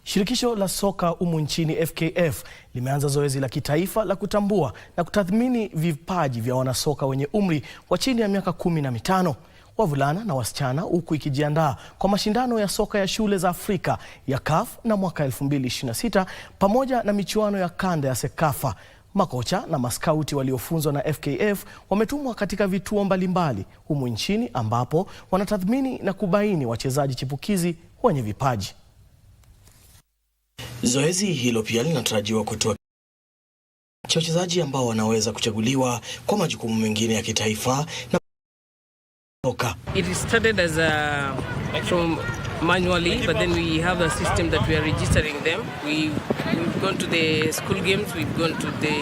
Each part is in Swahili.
Shirikisho la soka humu nchini FKF limeanza zoezi la kitaifa la kutambua na kutathmini vipaji vya wanasoka wenye umri wa chini ya miaka 15, wavulana na wasichana, huku ikijiandaa kwa mashindano ya soka ya shule za Afrika ya CAF na mwaka 2026 pamoja na michuano ya kanda ya Sekafa. Makocha na maskauti waliofunzwa na FKF wametumwa katika vituo mbalimbali humu nchini ambapo wanatathmini na kubaini wachezaji chipukizi wenye vipaji. Zoezi hilo pia linatarajiwa kutoa wachezaji ambao wanaweza kuchaguliwa kwa majukumu mengine ya kitaifa na soka. It is started as from manually, but then we have a system that we are registering them. We've gone to the school games, we've gone to the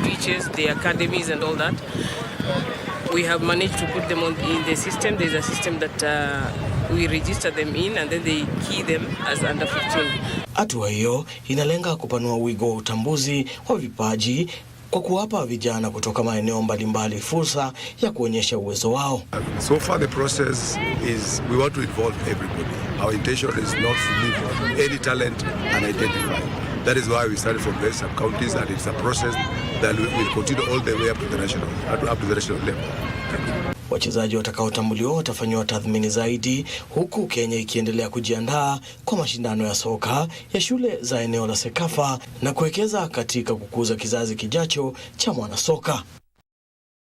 beaches, the academies and all that. We have managed to put them in the system. There's a system that we register them in and then they key them as under 15. Hatua hiyo inalenga kupanua wigo wa utambuzi wa vipaji kwa kuwapa vijana kutoka maeneo mbalimbali fursa ya kuonyesha uwezo wao. So far the process is we want to involve everybody. Our intention is not to leave any talent unidentified. That is why we started from the sub-counties, and it's a process that will continue all the way up to the national level. Wachezaji watakaotambuliwa watafanyiwa tathmini zaidi, huku Kenya ikiendelea kujiandaa kwa mashindano ya soka ya shule za eneo la Sekafa na kuwekeza katika kukuza kizazi kijacho cha mwanasoka.